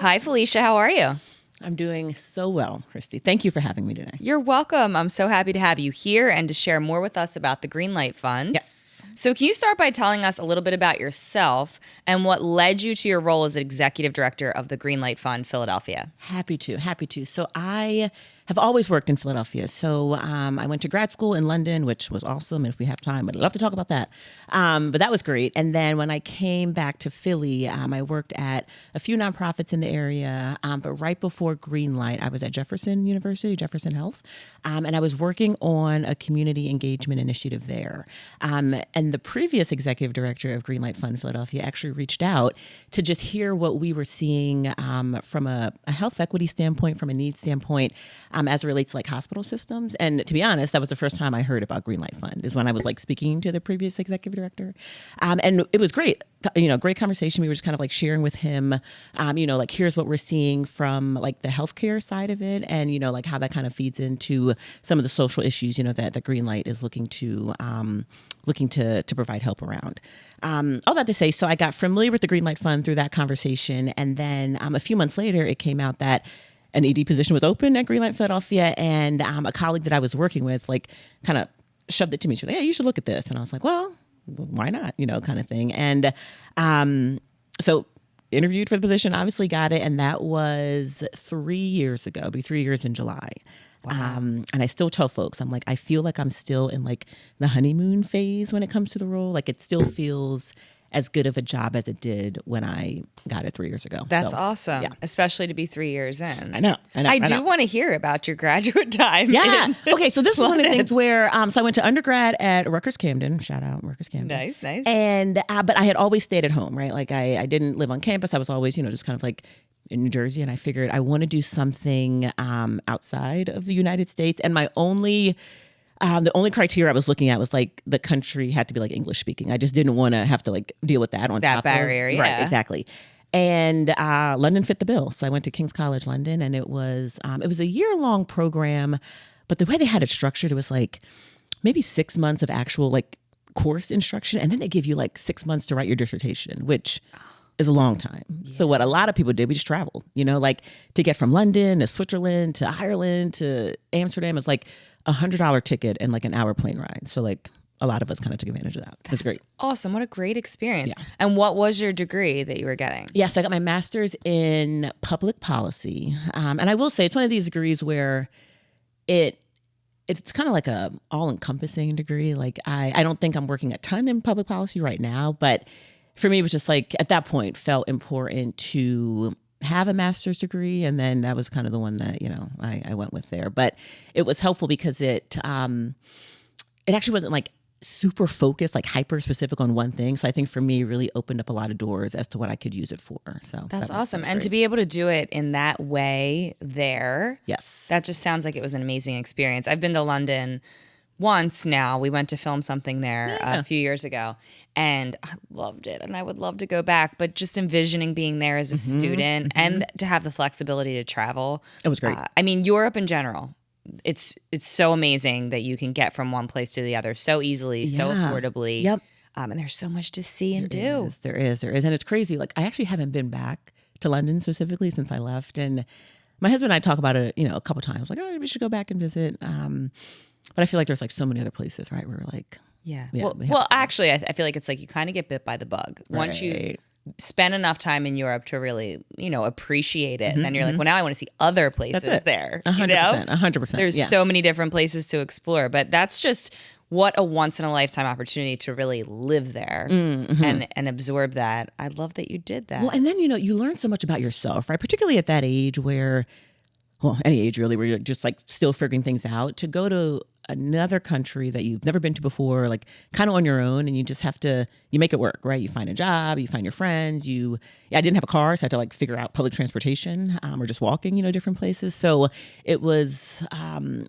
Hi, Felicia. How are you? I'm doing so well, Christy. Thank you for having me today. You're welcome. I'm so happy to have you here and to share more with us about the GreenLight Fund. Yes. So can you start by telling us a little bit about yourself and what led you to your role as executive director of the GreenLight Fund Philadelphia? Happy to. So I have always worked in Philadelphia. So I went to grad school in London, which was awesome. And if we have time, I'd love to talk about that. But that was great. And then when I came back to Philly, I worked at a few nonprofits in the area. But right before GreenLight, I was at Jefferson University, Jefferson Health. And I was working on a community engagement initiative there. And the previous executive director of GreenLight Fund Philadelphia actually reached out to just hear what we were seeing from a health equity standpoint, from a needs standpoint, as it relates to like hospital systems. And to be honest, that was the first time I heard about GreenLight Fund, is when I was like speaking to the previous executive director. And it was great. Great conversation. We were just kind of like sharing with him, like, here's what we're seeing from like the healthcare side of it, and, like how that kind of feeds into some of the social issues, that the GreenLight is looking to provide help around. All that to say, so I got familiar with the GreenLight Fund through that conversation. And then a few months later, it came out that an ED position was open at GreenLight Philadelphia. And a colleague that I was working with, like, kind of shoved it to me. She was like, hey, you should look at this. And I was like, well, why not? Kind of thing. And so interviewed for the position, obviously got it. And that was 3 years ago. It'll be 3 years in July. Wow. And I still tell folks, I'm like, I feel like I'm still in like the honeymoon phase when it comes to the role. Like, it still feels as good of a job as it did when I got it 3 years ago. That's awesome, yeah. Especially to be 3 years in. I know. I do want to hear about your graduate time. Yeah. Okay, so this is one of the things where, so I went to undergrad at Rutgers Camden. Shout out Rutgers Camden. Nice. And, but I had always stayed at home, right? Like I didn't live on campus. I was always, just kind of like in New Jersey. And I figured I want to do something outside of the United States. And my the only criteria I was looking at was like the country had to be like English speaking. I just didn't want to have to like deal with that on that top barrier. of, yeah. Right, exactly. And London fit the bill. So I went to King's College London, and it was a year-long program, but the way they had it structured, it was like maybe 6 months of actual like course instruction, and then they give you like 6 months to write your dissertation, which is a long time. Yeah. So what a lot of people did, we just traveled, like to get from London to Switzerland to Ireland to Amsterdam is like $100 ticket and like an hour plane ride. So like a lot of us kind of took advantage of that. It was great. Awesome. What a great experience. Yeah. And what was your degree that you were getting? Yeah, so I got my master's in public policy. And I will say it's one of these degrees where it's kind of like a all-encompassing degree. Like I don't think I'm working a ton in public policy right now, but for me, it was just like at that point felt important to have a master's degree. And then that was kind of the one that, I went with there. But it was helpful because it actually wasn't like super focused, like hyper specific on one thing. So I think for me, really opened up a lot of doors as to what I could use it for. So that's awesome. And to be able to do it in that way there. Yes. That just sounds like it was an amazing experience. I've been to London once now. We went to film something there a few years ago, and I loved it. And I would love to go back, but just envisioning being there as a student and to have the flexibility to travel. It was great. Europe in general, it's so amazing that you can get from one place to the other so easily, so affordably. Yep. And there's so much to see and do. There is. And it's crazy. Like, I actually haven't been back to London specifically since I left. And my husband and I talk about it, a couple times, like, oh, we should go back and visit. But I feel like there's like so many other places, right? Where we're like, well, actually, I feel like it's like you kind of get bit by the bug once you spend enough time in Europe to really, appreciate it. And then you're like, well, now I want to see other places there. 100%. There's so many different places to explore, but that's just what a once in a lifetime opportunity to really live there and absorb that. I love that you did that. Well, and then, you learn so much about yourself, right? Particularly at that age where, well, any age really, where you're just like still figuring things out, to go to another country that you've never been to before, like kind of on your own, and you just have to, you make it work, right? You find a job, you find your friends, I didn't have a car, so I had to like figure out public transportation or just walking, different places. So it was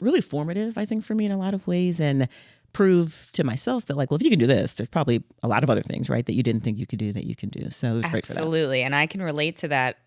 really formative, I think, for me in a lot of ways, and prove to myself that like, well, if you can do this, there's probably a lot of other things, right, that you didn't think you could do that you can do. So it was great for that. Absolutely. And I can relate to that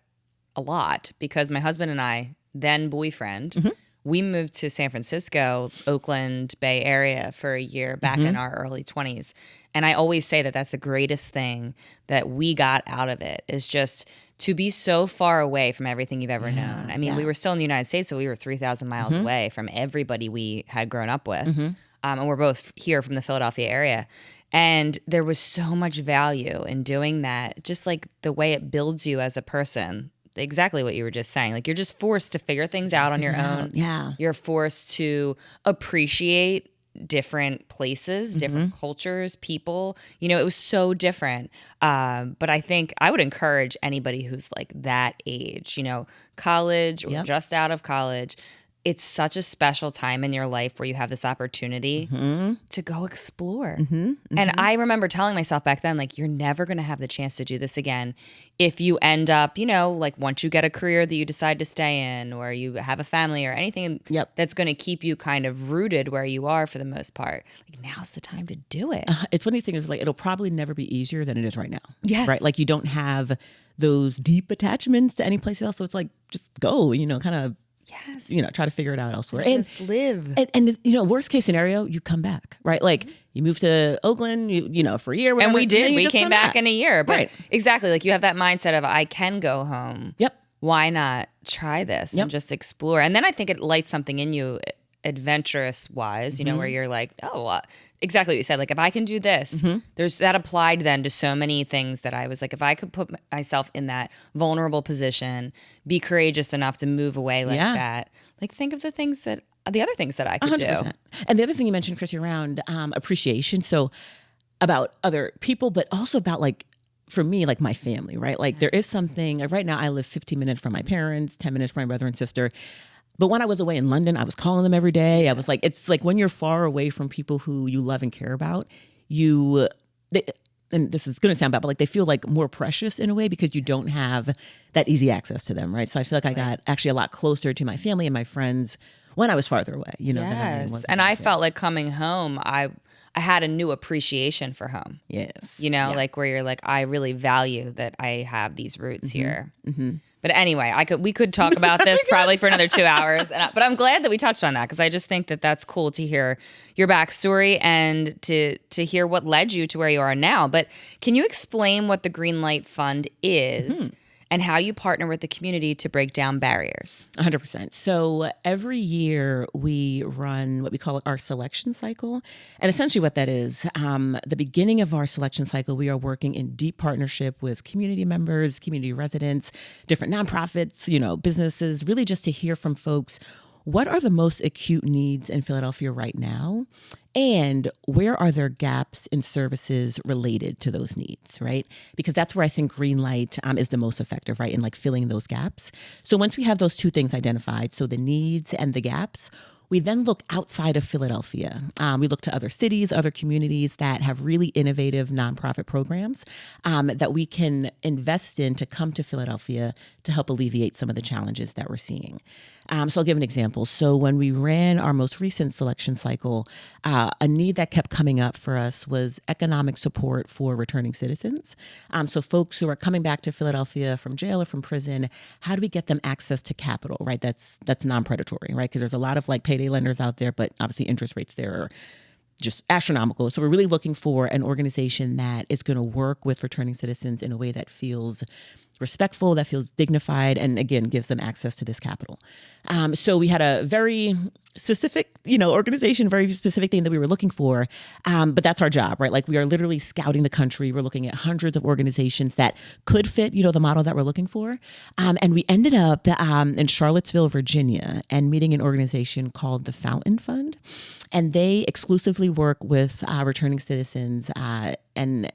a lot because my husband and I, then boyfriend, we moved to San Francisco, Oakland, Bay Area for a year back in our early 20s. And I always say that that's the greatest thing that we got out of it, is just to be so far away from everything you've ever known. I mean, we were still in the United States, so we were 3,000 miles away from everybody we had grown up with. And we're both here from the Philadelphia area. And there was so much value in doing that, just like the way it builds you as a person. Exactly what you were just saying. Like, you're just forced to figure things out on your own. Yeah. You're forced to appreciate different places, different cultures, people. You know, it was so different. But I think I would encourage anybody who's like that age, you know, college or just out of college. It's such a special time in your life where you have this opportunity to go explore. And I remember telling myself back then, like, you're never going to have the chance to do this again if you end up, you know, like once you get a career that you decide to stay in, or you have a family or anything that's going to keep you kind of rooted where you are for the most part. Like, now's the time to do it. It's one of these things, like, it'll probably never be easier than it is right now. Yes. Right? Like, you don't have those deep attachments to any place else. So it's like, just go, you know, kind of, you know, try to figure it out elsewhere. Just live. And you know, worst case scenario, you come back, right? Like, you move to Oakland, you know, for a year, whatever, and we did. and We came back in a year. But right. exactly, like, you have that mindset of, I can go home. Yep. Why not try this and just explore? And then I think it lights something in you, adventurous wise, you know, where you're like, oh, exactly what you said. Like, if I can do this, there's that applied then to so many things that I was like, if I could put myself in that vulnerable position, be courageous enough to move away like that. Like, think of the other things that I could 100%. do. And the other thing you mentioned, Chrissy, around appreciation. So about other people, but also about, like, for me, like, my family, right? Like, there is something, right now I live 15 minutes from my parents, 10 minutes from my brother and sister. But when I was away in London, I was calling them every day. I was like, it's like when you're far away from people who you love and care about, and this is going to sound bad, but like, they feel like more precious in a way because you don't have that easy access to them, right? So I feel like I got actually a lot closer to my family and my friends when I was farther away, you know. Yes. And I felt like coming home, I had a new appreciation for home. Yes. You know, like, where you're like, I really value that I have these roots here. But anyway, we could talk about this probably for another 2 hours. But I'm glad that we touched on that, because I just think that that's cool to hear your backstory and to hear what led you to where you are now. But can you explain what the GreenLight Fund is and how you partner with the community to break down barriers? 100%. So every year we run what we call our selection cycle. And essentially what that is, the beginning of our selection cycle, we are working in deep partnership with community members, community residents, different nonprofits, you know, businesses, really just to hear from folks, what are the most acute needs in Philadelphia right now? And where are there gaps in services related to those needs, right? Because that's where I think GreenLight is the most effective, right? In like filling those gaps. So once we have those two things identified, so the needs and the gaps, we then look outside of Philadelphia. We look to other cities, other communities that have really innovative nonprofit programs that we can invest in to come to Philadelphia to help alleviate some of the challenges that we're seeing. So I'll give an example. So when we ran our most recent selection cycle, a need that kept coming up for us was economic support for returning citizens. So folks who are coming back to Philadelphia from jail or from prison, how do we get them access to capital, right? That's non-predatory, right? Because there's a lot of like payday lenders out there, but obviously interest rates there are just astronomical. So we're really looking for an organization that is going to work with returning citizens in a way that feels respectful, that feels dignified, and again, gives them access to this capital. So we had a very specific, organization, very specific thing that we were looking for. But that's our job, right? Like we are literally scouting the country. We're looking at hundreds of organizations that could fit, the model that we're looking for. And we ended up in Charlottesville, Virginia, and meeting an organization called the Fountain Fund. And they exclusively work with returning citizens and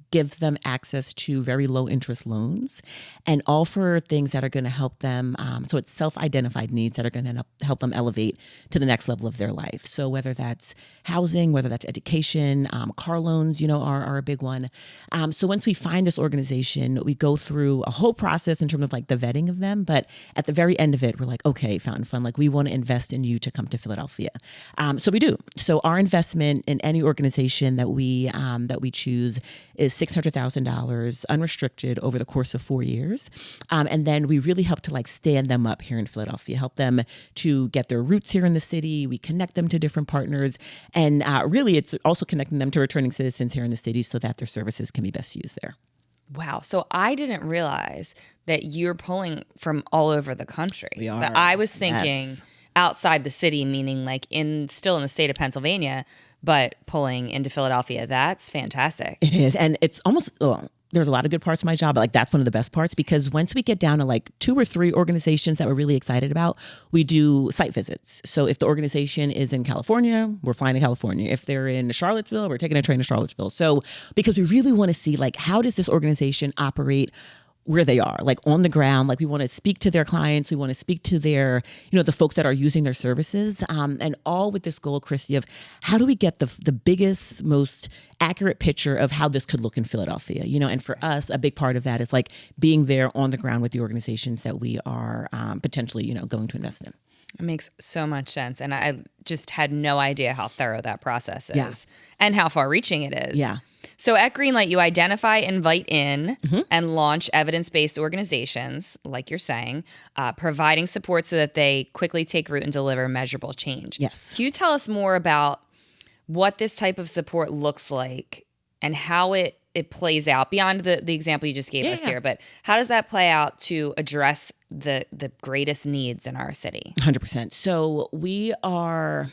gives them access to very low interest loans and offer things that are going to help them. So it's self-identified needs that are going to help them elevate to the next level of their life. So whether that's housing, whether that's education, car loans, are a big one. So once we find this organization, we go through a whole process in terms of like the vetting of them. But at the very end of it, we're like, okay, Fountain Fund, like we want to invest in you to come to Philadelphia. So we do. So our investment in any organization that we choose is $600,000 unrestricted over the course of 4 years. And then we really help to like stand them up here in Philadelphia, help them to get their roots here in the city. We connect them to different partners. And really, it's also connecting them to returning citizens here in the city so that their services can be best used there. Wow. So I didn't realize that you're pulling from all over the country. We are. But I was thinking Yes. outside the city, meaning like still in the state of Pennsylvania, but pulling into Philadelphia. That's fantastic. It is. And it's almost, there's a lot of good parts of my job, but like that's one of the best parts, because once we get down to like 2 or 3 organizations that we're really excited about, we do site visits. So if the organization is in California, we're flying to California. If they're in Charlottesville, we're taking a train to Charlottesville. So because we really want to see like, how does this organization operate where they are, like on the ground. Like we want to speak to their clients. We want to speak to their, the folks that are using their services. And all with this goal, Christy, of how do we get the biggest, most accurate picture of how this could look in Philadelphia, and for us, a big part of that is like being there on the ground with the organizations that we are potentially, going to invest in. It makes so much sense. And I just had no idea how thorough that process is and how far reaching it is. Yeah. So at GreenLight, you identify, invite in, and launch evidence-based organizations, like you're saying, providing support so that they quickly take root and deliver measurable change. Yes. Can you tell us more about what this type of support looks like and how it plays out beyond the example you just gave us here? But how does that play out to address the greatest needs in our city? 100%. So GreenLight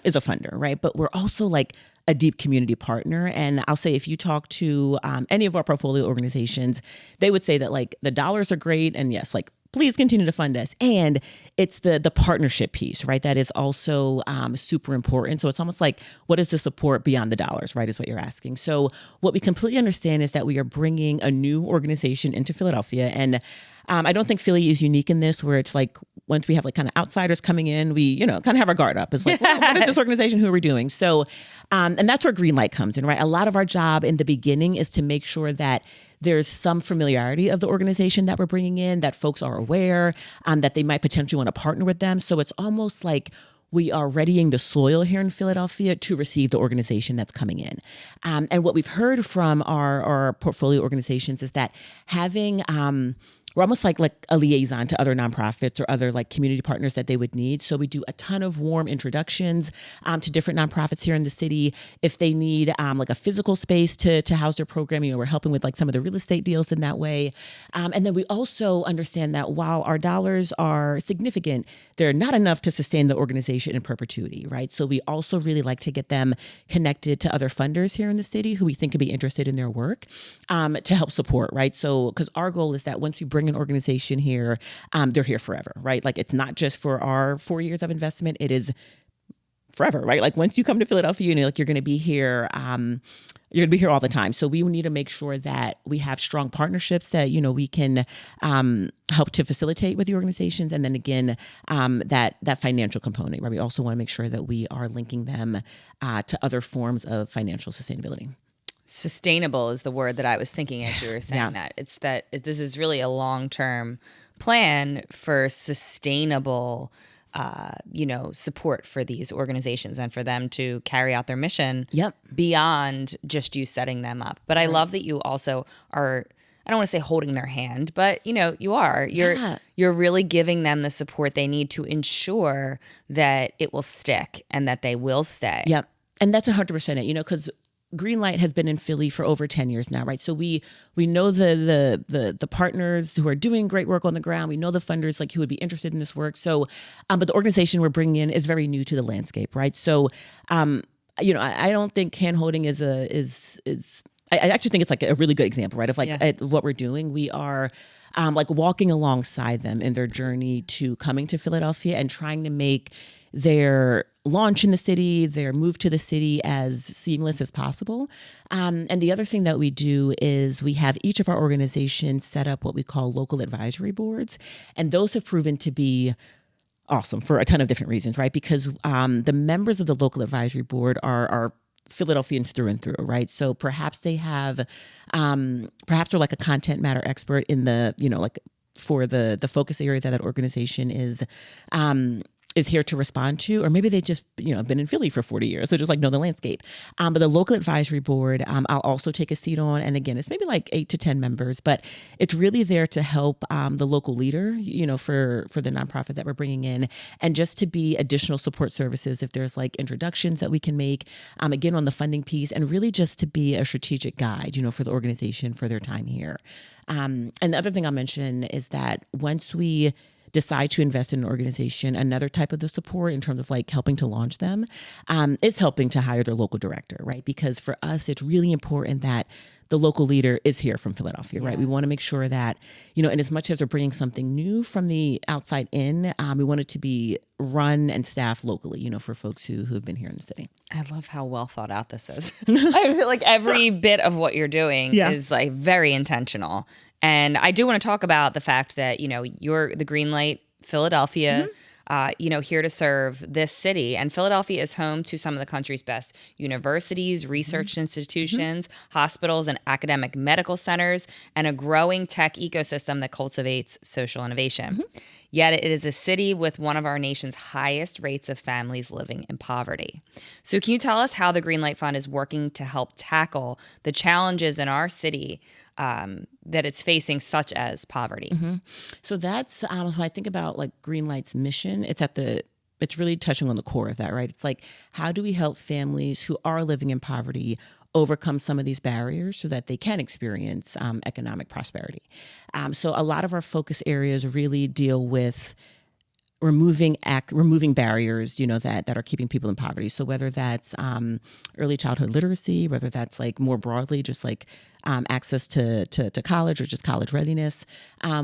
is a funder, right? But we're also like a deep community partner. And I'll say if you talk to any of our portfolio organizations, they would say that like the dollars are great. And yes, like please continue to fund us. And it's the partnership piece, right? That is also super important. So it's almost like, what is the support beyond the dollars, right? Is what you're asking. So what we completely understand is that we are bringing a new organization into Philadelphia. And I don't think Philly is unique in this, where it's like, once we have like kind of outsiders coming in, we, kind of have our guard up. It's like, well, what is this organization? Who are we doing? So, and that's where GreenLight comes in, right? A lot of our job in the beginning is to make sure that there's some familiarity of the organization that we're bringing in, that folks are aware, that they might potentially want to partner with them. So it's almost like we are readying the soil here in Philadelphia to receive the organization that's coming in. And what we've heard from our portfolio organizations is that having we're almost like a liaison to other nonprofits or other like community partners that they would need. So we do a ton of warm introductions to different nonprofits here in the city. If they need like a physical space to house their programming, we're helping with like some of the real estate deals in that way. And then we also understand that while our dollars are significant, they're not enough to sustain the organization in perpetuity, right? So we also really like to get them connected to other funders here in the city who we think could be interested in their work to help support, right? So because our goal is that once we bring an organization here, they're here forever, right? Like it's not just for our 4 years of investment, it is forever, right? Like once you come to Philadelphia, you're going to be here, you're going to be here all the time. So we need to make sure that we have strong partnerships that, we can help to facilitate with the organizations. And then again, that financial component, right? We also want to make sure that we are linking them to other forms of financial sustainability. Sustainable is the word that I was thinking as you were saying that. It's that this is really a long-term plan for sustainable, support for these organizations and for them to carry out their mission beyond just you setting them up. But I love that you also are, I don't want to say holding their hand, but you are. You're really giving them the support they need to ensure that it will stick and that they will stay. Yep. And that's 100% it, because GreenLight has been in Philly for over 10 years now, right? So we know the partners who are doing great work on the ground. We know the funders like who would be interested in this work. So, but the organization we're bringing in is very new to the landscape, right? So, I don't think hand holding is I actually think it's like a really good example, right? Of like at what we're doing. We are like walking alongside them in their journey to coming to Philadelphia and trying to make their launch in the city, their move to the city as seamless as possible. And the other thing that we do is we have each of our organizations set up what we call local advisory boards. And those have proven to be awesome for a ton of different reasons, right? Because the members of the local advisory board are Philadelphians through and through, right? So perhaps they have, perhaps they're like a content matter expert in the, like for the focus area that organization is is here to respond to, or maybe they just, been in Philly for 40 years. So just like know the landscape. But the local advisory board, I'll also take a seat on. And again, it's maybe like 8 to 10 members, but it's really there to help the local leader, for the nonprofit that we're bringing in, and just to be additional support services if there's like introductions that we can make, again, on the funding piece, and really just to be a strategic guide, for the organization for their time here. And the other thing I'll mention is that once we decide to invest in an organization, another type of the support in terms of like helping to launch them is helping to hire their local director, right? Because for us, it's really important that the local leader is here from Philadelphia, right? We want to make sure that, and as much as we're bringing something new from the outside in, we want it to be run and staffed locally, for folks who have been here in the city. I love how well thought out this is. I feel like every bit of what you're doing is like very intentional. And I do want to talk about the fact that, you're the GreenLight Philadelphia, here to serve this city. And Philadelphia is home to some of the country's best universities, research institutions, hospitals, and academic medical centers, and a growing tech ecosystem that cultivates social innovation. Yet it is a city with one of our nation's highest rates of families living in poverty. So can you tell us how the GreenLight Fund is working to help tackle the challenges in our city that it's facing, such as poverty? So that's when I think about like GreenLight's mission. It's really touching on the core of that, right? It's like, how do we help families who are living in poverty overcome some of these barriers so that they can experience economic prosperity? So a lot of our focus areas really deal with removing barriers, that are keeping people in poverty. So whether that's early childhood literacy, whether that's like more broadly, just like access to college or just college readiness.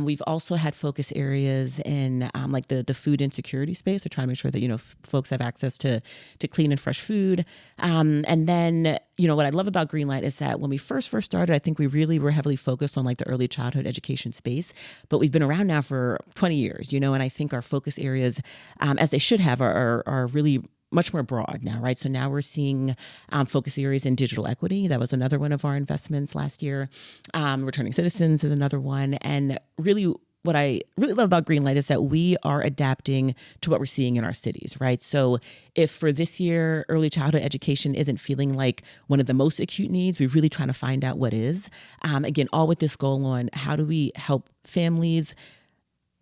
We've also had focus areas in like the food insecurity space. So trying to make sure that, folks have access to clean and fresh food. And then, what I love about GreenLight is that when we first started, I think we really were heavily focused on like the early childhood education space, but we've been around now for 20 years, and I think our focus areas, as they should have, are really much more broad now, right? So now we're seeing focus areas in digital equity. That was another one of our investments last year. Returning citizens is another one. And really, what I really love about GreenLight is that we are adapting to what we're seeing in our cities, right? So if for this year, early childhood education isn't feeling like one of the most acute needs, we're really trying to find out what is. Again, all with this goal on how do we help families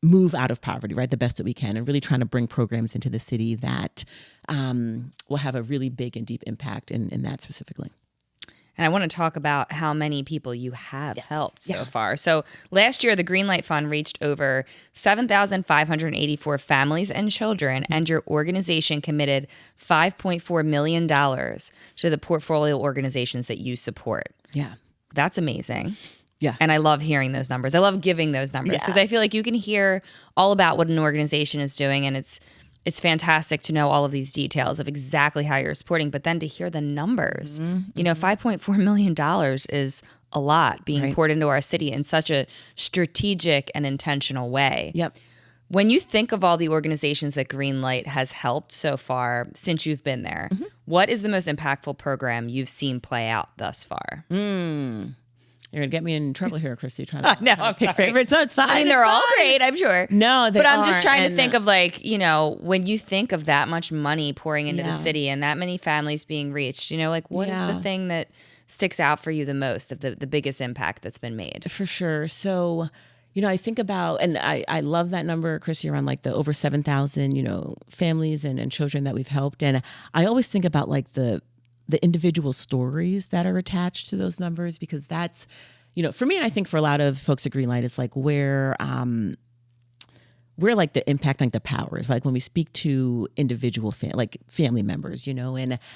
move out of poverty, right? The best that we can, and really trying to bring programs into the city that will have a really big and deep impact in that specifically. And I want to talk about how many people you have helped so far. So last year, the GreenLight Fund reached over 7,584 families and children, and your organization committed $5.4 million to the portfolio organizations that you support. Yeah. That's amazing. Yeah. And I love hearing those numbers. I love giving those numbers because I feel like you can hear all about what an organization is doing, and it's fantastic to know all of these details of exactly how you're supporting, but then to hear the numbers, $5.4 million is a lot being poured into our city in such a strategic and intentional way. Yep. When you think of all the organizations that GreenLight has helped so far since you've been there, what is the most impactful program you've seen play out thus far? You're going to get me in trouble here, Christy, trying to I'm pick sorry. favorites. No, it's fine. I mean, they're all great, I'm sure. No, they But I'm are, just trying to think of like, when you think of that much money pouring into the city and that many families being reached, like what is the thing that sticks out for you the most of the biggest impact that's been made? For sure. So, I think about, and I love that number, Christy, around like the over 7,000, families and children that we've helped. And I always think about like the individual stories that are attached to those numbers, because that's, for me, and I think for a lot of folks at GreenLight, it's like where like the impact, like the power is, like when we speak to individual family members, and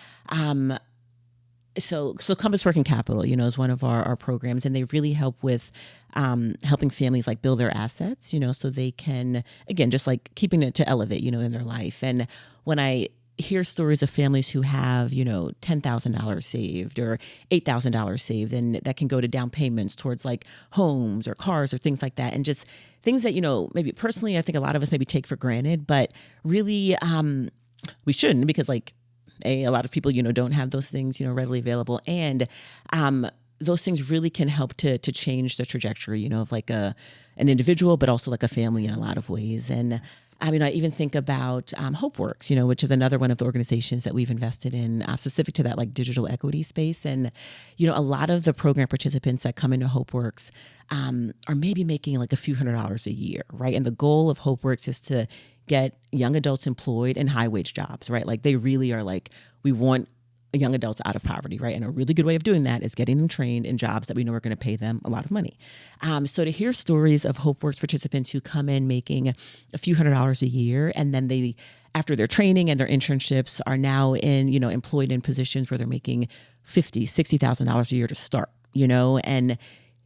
so Compass Working Capital, is one of our programs, and they really help with helping families like build their assets, so they can, again, just like keeping it to elevate, in their life. And when I hear stories of families who have, $10,000 saved or $8,000 saved, and that can go to down payments towards like homes or cars or things like that. And just things that, maybe personally, I think a lot of us maybe take for granted, but really we shouldn't, because like, a lot of people, don't have those things, readily available. And those things really can help to change the trajectory, of like an individual, but also like a family in a lot of ways. And I mean, I even think about HopeWorks, which is another one of the organizations that we've invested in specific to that like digital equity space. And, a lot of the program participants that come into HopeWorks are maybe making like a few $100s a year, right? And the goal of HopeWorks is to get young adults employed in high wage jobs, right? Like they really are like, we want young adults out of poverty, right? And a really good way of doing that is getting them trained in jobs that we know are going to pay them a lot of money. So to hear stories of HopeWorks participants who come in making a few $100s a year, and then they, after their training and their internships, are now in, employed in positions where they're making $50,000, $60,000 a year to start, and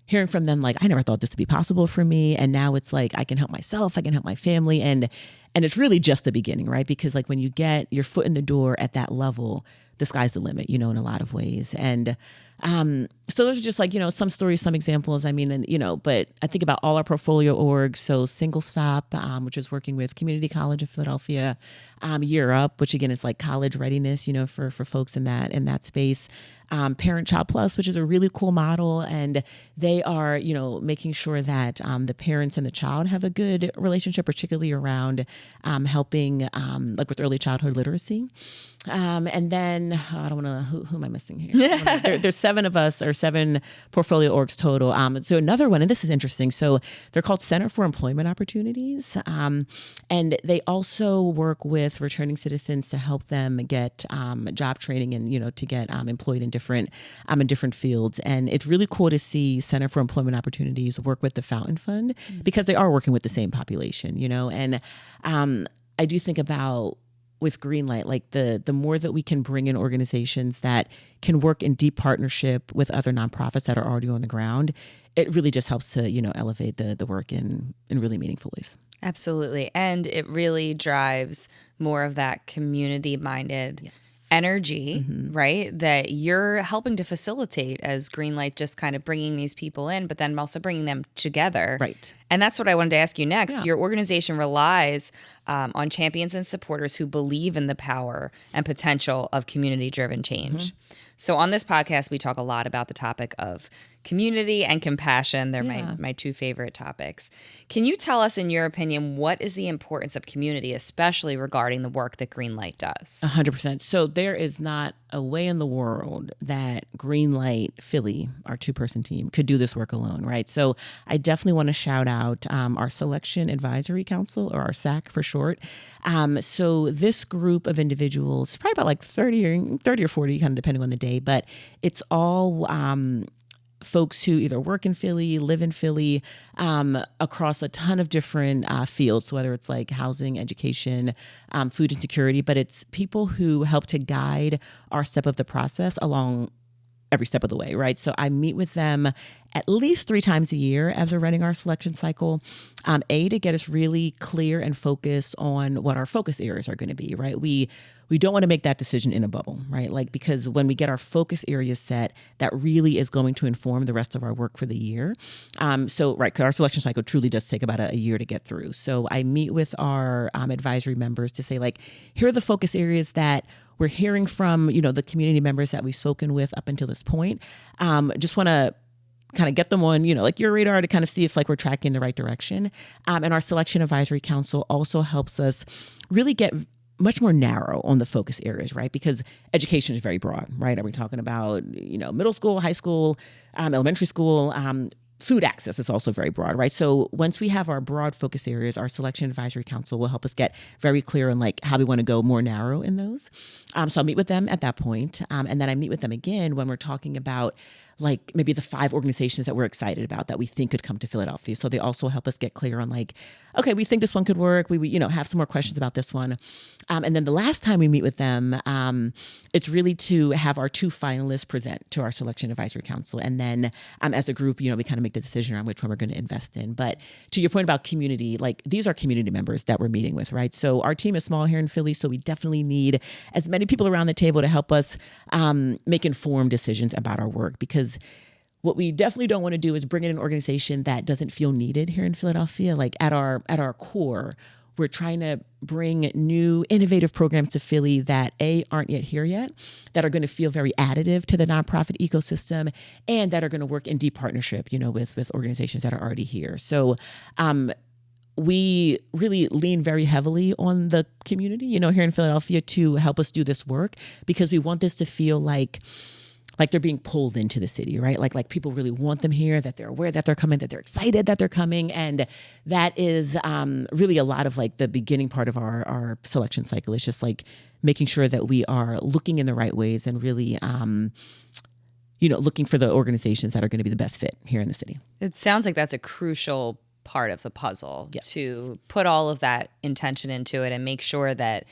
hearing from them like, I never thought this would be possible for me. And now it's like, I can help myself, I can help my family. And it's really just the beginning, right? Because like when you get your foot in the door at that level, the sky's the limit, in a lot of ways. And so those are just like, some stories, some examples. I mean, and, but I think about all our portfolio orgs. So Single Stop, which is working with Community College of Philadelphia, Year Up, which again is like college readiness, for folks in that space. Parent Child Plus, which is a really cool model. And they are, making sure that the parents and the child have a good relationship, particularly around helping like with early childhood literacy. And then I don't want to, who am I missing here? There's 7 of us, or 7 portfolio orgs total. So another one, and this is interesting. So they're called Center for Employment Opportunities. And they also work with returning citizens to help them get job training and, to get employed in different fields. And it's really cool to see Center for Employment Opportunities work with the Fountain Fund because they are working with the same population, and I do think about with GreenLight, like the more that we can bring in organizations that can work in deep partnership with other nonprofits that are already on the ground, it really just helps to, elevate the work in really meaningful ways. Absolutely. And it really drives more of that community-minded energy, right? That you're helping to facilitate as GreenLight, just kind of bringing these people in, but then also bringing them together. Right. And that's what I wanted to ask you next. Yeah. Your organization relies on champions and supporters who believe in the power and potential of community-driven change. So on this podcast, we talk a lot about the topic of community and compassion. They're my 2 favorite topics. Can you tell us, in your opinion, what is the importance of community, especially regarding the work that GreenLight does? 100%. So there is not a way in the world that GreenLight Philly, our 2-person team, could do this work alone, right? So I definitely want to shout out our Selection Advisory Council, or our SAC for short. So this group of individuals, probably about like 30 or 40, kind of depending on the day, but it's all folks who either work in Philly, live in Philly, across a ton of different fields, whether it's like housing, education, food insecurity, but it's people who help to guide our step of the process along every step of the way, right? So I meet with them at least 3 times a year as we're running our selection cycle, to get us really clear and focused on what our focus areas are going to be, right? We don't want to make that decision in a bubble, right? Like, because when we get our focus areas set, that really is going to inform the rest of our work for the year. So, right, because our selection cycle truly does take about a year to get through. So I meet with our advisory members to say, like, here are the focus areas that we're hearing from, the community members that we've spoken with up until this point. Just want to kind of get them on, like your radar to kind of see if like we're tracking in the right direction. And our Selection Advisory Council also helps us really get much more narrow on the focus areas, right? Because education is very broad, right? Are we talking about, middle school, high school, elementary school? Food access is also very broad, right? So once we have our broad focus areas, our Selection Advisory Council will help us get very clear on like how we want to go more narrow in those. So I'll meet with them at that point. And then I meet with them again when we're talking about like maybe the 5 organizations that we're excited about that we think could come to Philadelphia. So they also help us get clear on like, okay, we think this one could work. We have some more questions about this one. And then the last time we meet with them, it's really to have our 2 finalists present to our Selection Advisory Council. And then as a group, we kind of make the decision around which one we're going to invest in. But to your point about community, like these are community members that we're meeting with, right? So our team is small here in Philly, so we definitely need as many people around the table to help us make informed decisions about our work, because what we definitely don't want to do is bring in an organization that doesn't feel needed here in Philadelphia. Like at our core, we're trying to bring new innovative programs to Philly that aren't yet here yet, that are going to feel very additive to the nonprofit ecosystem, and that are going to work in deep partnership, with organizations that are already here. So we really lean very heavily on the community, here in Philadelphia to help us do this work, because we want this to feel like they're being pulled into the city, right? Like people really want them here, that they're aware that they're coming, that they're excited that they're coming. And that is really a lot of like the beginning part of our selection cycle. It's just like making sure that we are looking in the right ways and really, looking for the organizations that are going to be the best fit here in the city. It sounds like that's a crucial part of the puzzle, to put all of that intention into it and make sure that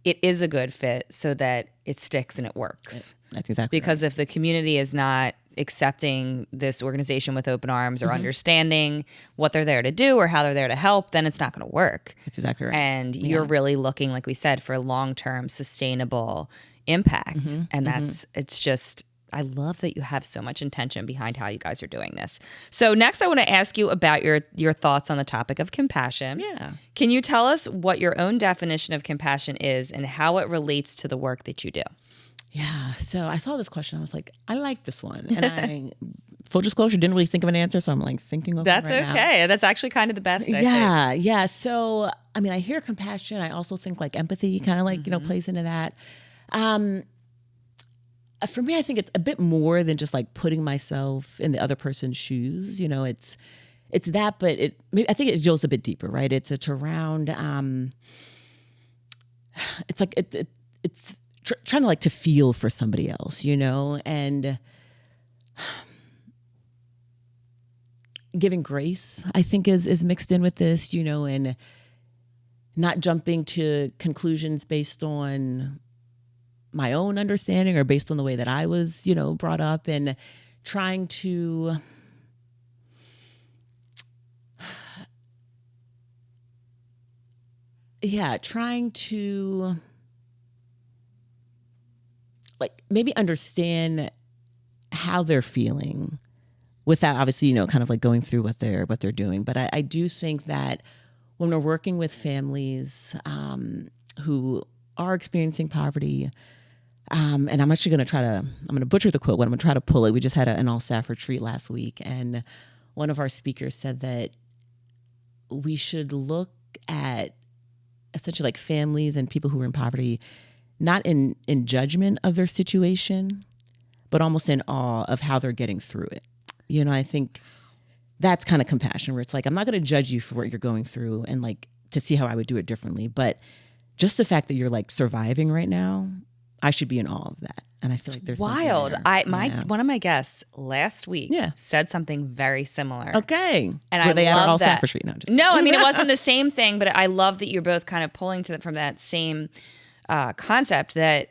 it is a good fit so that it sticks and it works. That's exactly because right. if the community is not accepting this organization with open arms or understanding what they're there to do or how they're there to help, then it's not going to work. That's exactly right. And you're really looking, like we said, for long-term sustainable impact. And it's just, I love that you have so much intention behind how you guys are doing this. So next I want to ask you about your thoughts on the topic of compassion. Yeah. Can you tell us what your own definition of compassion is and how it relates to the work that you do? Yeah. So I saw this question. I was like, I like this one. And I, full disclosure, didn't really think of an answer. So I'm like thinking of That's it right okay. now. That's actually kind of the best, I think. Yeah. So, I mean, I hear compassion. I also think like empathy kind of like, plays into that. For me, I think it's a bit more than just like putting myself in the other person's shoes. It's that, but I think it goes a bit deeper, right? It's around, it's like, it's trying to like to feel for somebody else, and giving grace, I think is mixed in with this, and not jumping to conclusions based on my own understanding or based on the way that I was, brought up, and trying to like maybe understand how they're feeling without obviously, kind of like going through what they're doing. But I do think that when we're working with families who are experiencing poverty, and I'm actually going to butcher the quote, but I'm going to try to pull it. We just had an all-staff retreat last week, and one of our speakers said that we should look at essentially like families and people who are in poverty, not in judgment of their situation, but almost in awe of how they're getting through it. I think that's kind of compassion, where it's like, I'm not going to judge you for what you're going through and like to see how I would do it differently, but just the fact that you're like surviving right now, I should be in awe of that. And I feel like there's wild. One of my guests last week Yeah. said something very similar. Okay. And Were they at our love all-staff that. retreat? No, I mean, it wasn't the same thing, but I love that you're both kind of pulling from that same concept, that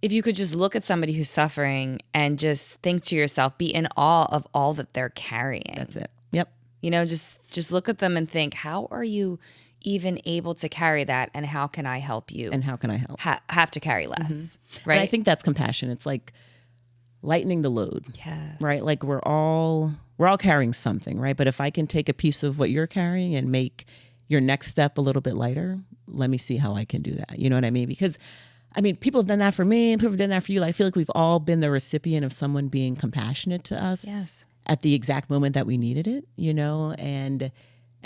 if you could just look at somebody who's suffering and just think to yourself, be in awe of all that they're carrying. That's it. Yep. Just look at them and think, how are you even able to carry that, and how can I help you? And how can I help? Have to carry less, right? And I think that's compassion. It's like lightening the load. Yes. Right? Like we're all carrying something, right? But if I can take a piece of what you're carrying and make your next step a little bit lighter, let me see how I can do that. You know what I mean? Because I mean, people have done that for me and people have done that for you. I feel like we've all been the recipient of someone being compassionate to us. Yes. At the exact moment that we needed it,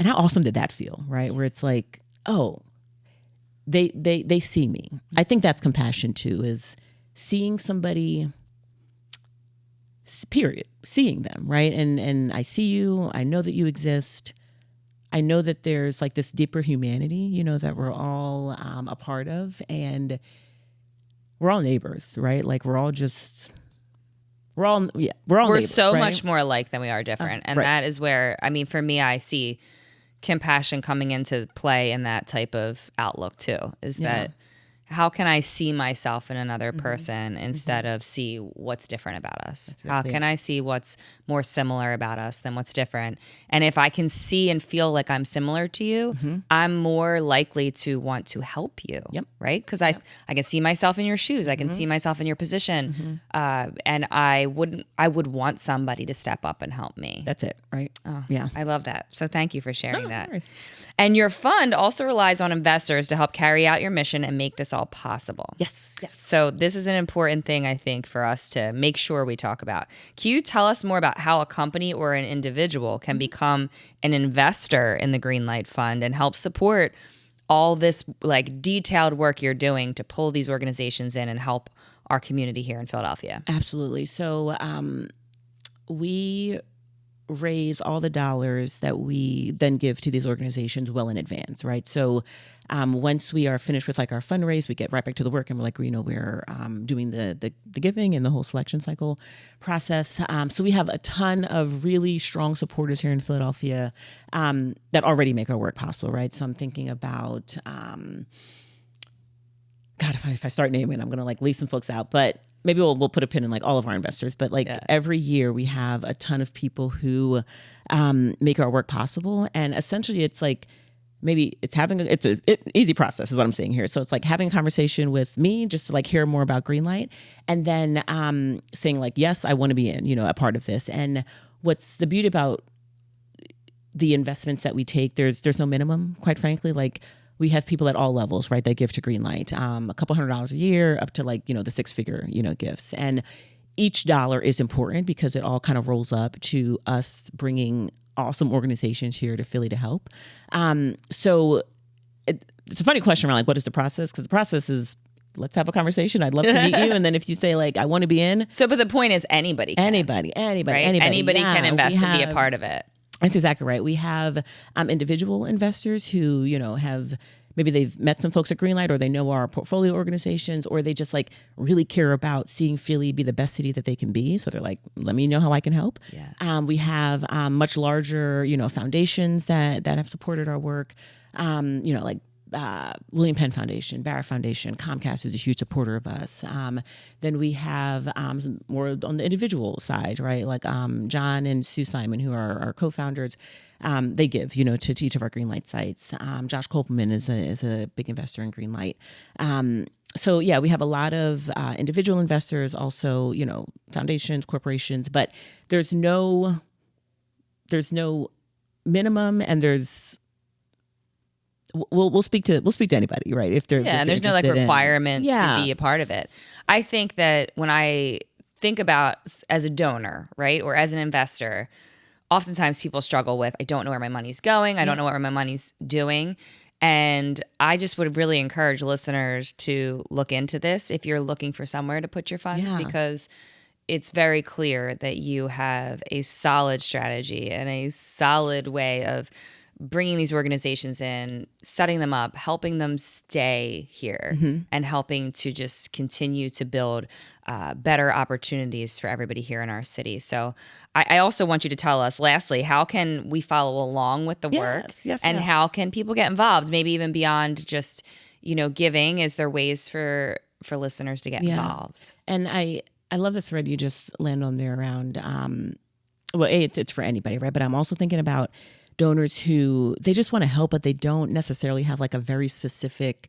and how awesome did that feel, right? Where it's like, oh, they see me. I think that's compassion too, is seeing somebody, period, seeing them, right? And I see you, I know that you exist. I know that there's like this deeper humanity, that we're all a part of, and we're all neighbors, right? Like we're all neighbors, so right? much more alike than we are different. And right. that is where, I mean, for me, I see compassion coming into play in that type of outlook too, is that how can I see myself in another person instead of see what's different about us? How can I see what's more similar about us than what's different? And if I can see and feel like I'm similar to you, I'm more likely to want to help you, right? Because I can see myself in your shoes. I can see myself in your position. And I would want somebody to step up and help me. That's it, right? Oh, yeah. I love that. So thank you for sharing that. Nice. And your fund also relies on investors to help carry out your mission and make this all possible. Yes. So this is an important thing, I think, for us to make sure we talk about. Can you tell us more about how a company or an individual can become an investor in the GreenLight Fund and help support all this like detailed work you're doing to pull these organizations in and help our community here in Philadelphia? Absolutely. So we raise all the dollars that we then give to these organizations well in advance, right? So once we are finished with like our fundraise, we get right back to the work and we're like, we're doing the giving and the whole selection cycle process. So we have a ton of really strong supporters here in Philadelphia that already make our work possible, right? So I'm thinking about, God, if I start naming, I'm going to like leave some folks out, but maybe we'll put a pin in like all of our investors, but like every year we have a ton of people who make our work possible. And essentially it's like, maybe it's an easy process is what I'm saying here. So it's like having a conversation with me just to like hear more about GreenLight and then saying like, yes, I want to be in, a part of this. And what's the beauty about the investments that we take, there's no minimum, quite frankly. Like we have people at all levels, right, that give to GreenLight, a couple $100 a year up to like, the 6-figure, gifts. And each dollar is important because it all kind of rolls up to us bringing awesome organizations here to Philly to help. So it's a funny question around like, what is the process? Because the process is, let's have a conversation. I'd love to meet you. And then if you say like, I want to be in. So, but the point is anybody can. Anybody. Right? Anybody can invest and be a part of it. That's exactly right. We have individual investors who, have maybe they've met some folks at GreenLight or they know our portfolio organizations or they just like really care about seeing Philly be the best city that they can be. So they're like, let me know how I can help. Yeah. We have much larger, foundations that have supported our work. Like William Penn Foundation, Barrett Foundation, Comcast is a huge supporter of us. Then we have some more on the individual side, right? Like John and Sue Simon, who are our co-founders, they give, to each of our GreenLight sites. Josh Kopelman is a big investor in GreenLight. So yeah, we have a lot of individual investors, also, foundations, corporations, but there's no minimum, and we'll speak to anybody, right? If they're and there's no like requirement to be a part of it. I think that when I think about as a donor, right, or as an investor, oftentimes people struggle with, I don't know where my money's going. I don't know what my money's doing. And I just would really encourage listeners to look into this if you're looking for somewhere to put your funds, because it's very clear that you have a solid strategy and a solid way of bringing these organizations in, setting them up, helping them stay here, and helping to just continue to build better opportunities for everybody here in our city. So I also want you to tell us, lastly, how can we follow along with the work? And how can people get involved? Maybe even beyond just, giving. Is there ways for listeners to get involved? And I love the thread you just land on there around, it's for anybody, right? But I'm also thinking about donors who they just want to help, but they don't necessarily have like a very specific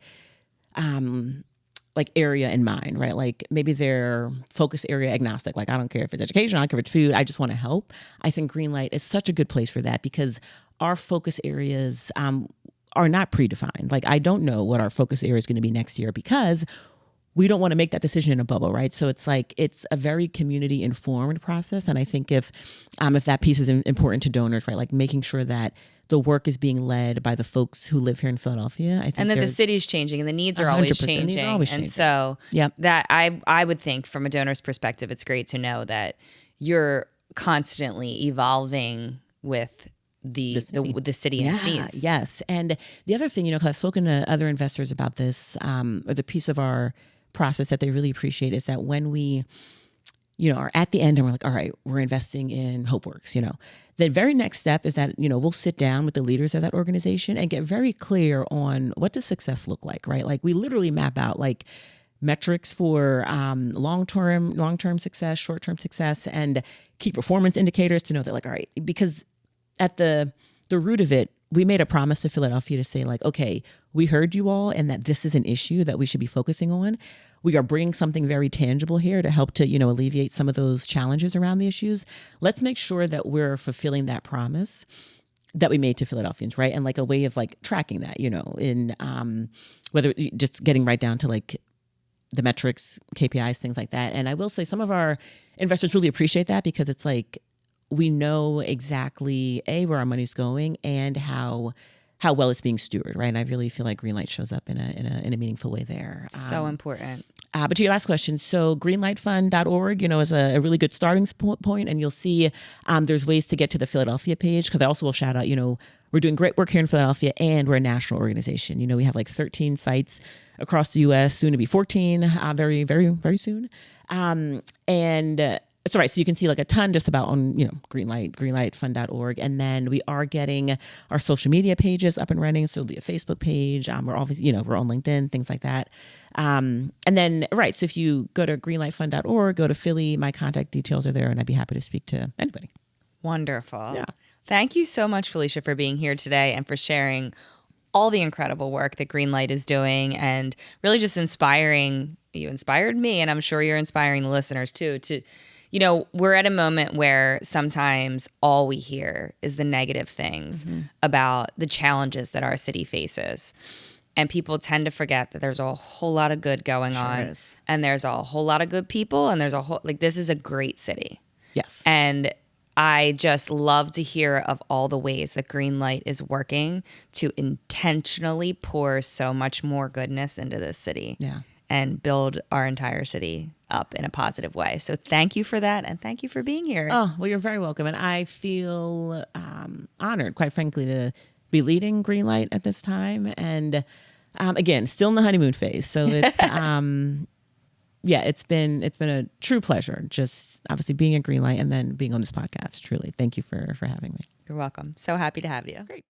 like area in mind, right? Like maybe they're focus area agnostic. Like I don't care if it's education, I don't care if it's food, I just want to help. I think GreenLight is such a good place for that because our focus areas are not predefined. Like I don't know what our focus area is going to be next year because we don't want to make that decision in a bubble, right? So it's like, it's a very community informed process. And I think if that piece is important to donors, right? Like making sure that the work is being led by the folks who live here in Philadelphia. I think and that the city's changing and the needs are always changing. So that I would think from a donor's perspective, it's great to know that you're constantly evolving with the city and its needs. Yes. And the other thing, because I've spoken to other investors about this, or the piece of our process that they really appreciate is that when we are at the end and we're like, all right, we're investing in HopeWorks, The very next step is that, we'll sit down with the leaders of that organization and get very clear on what does success look like, right? Like we literally map out like metrics for long-term success, short-term success, and key performance indicators to know that like, all right, because at the root of it, we made a promise to Philadelphia to say like, okay, we heard you all and that this is an issue that we should be focusing on. We are bringing something very tangible here to help to, alleviate some of those challenges around the issues. Let's make sure that we're fulfilling that promise that we made to Philadelphians, right? And like a way of like tracking that, in whether just getting right down to like the metrics, KPIs, things like that. And I will say some of our investors really appreciate that because it's like, we know exactly where our money's going and how well it's being stewarded, right? And I really feel like GreenLight shows up in a meaningful way there. So important. But to your last question, so greenlightfund.org, is a really good starting point, and you'll see there's ways to get to the Philadelphia page because I also will shout out, we're doing great work here in Philadelphia and we're a national organization. We have like 13 sites across the U.S., soon to be 14, very, very, very soon. It's all right. So you can see like a ton just about on, greenlightfund.org. And then we are getting our social media pages up and running. So there'll be a Facebook page. We're obviously, we're on LinkedIn, things like that. And then, right. So if you go to greenlightfund.org, go to Philly, my contact details are there and I'd be happy to speak to anybody. Wonderful. Yeah. Thank you so much, Felicia, for being here today and for sharing all the incredible work that GreenLight is doing and really just inspiring. You inspired me, and I'm sure you're inspiring the listeners too, we're at a moment where sometimes all we hear is the negative things about the challenges that our city faces. And people tend to forget that there's a whole lot of good going on. And there's a whole lot of good people. And there's this is a great city. Yes. And I just love to hear of all the ways that GreenLight is working to intentionally pour so much more goodness into this city. Yeah. And build our entire city up in a positive way. So thank you for that. And thank you for being here. Oh, well, you're very welcome. And I feel honored, quite frankly, to be leading GreenLight at this time. And again, still in the honeymoon phase. So it's, it's been a true pleasure. Just obviously being at GreenLight and then being on this podcast. Truly. Thank you for having me. You're welcome. So happy to have you. Great.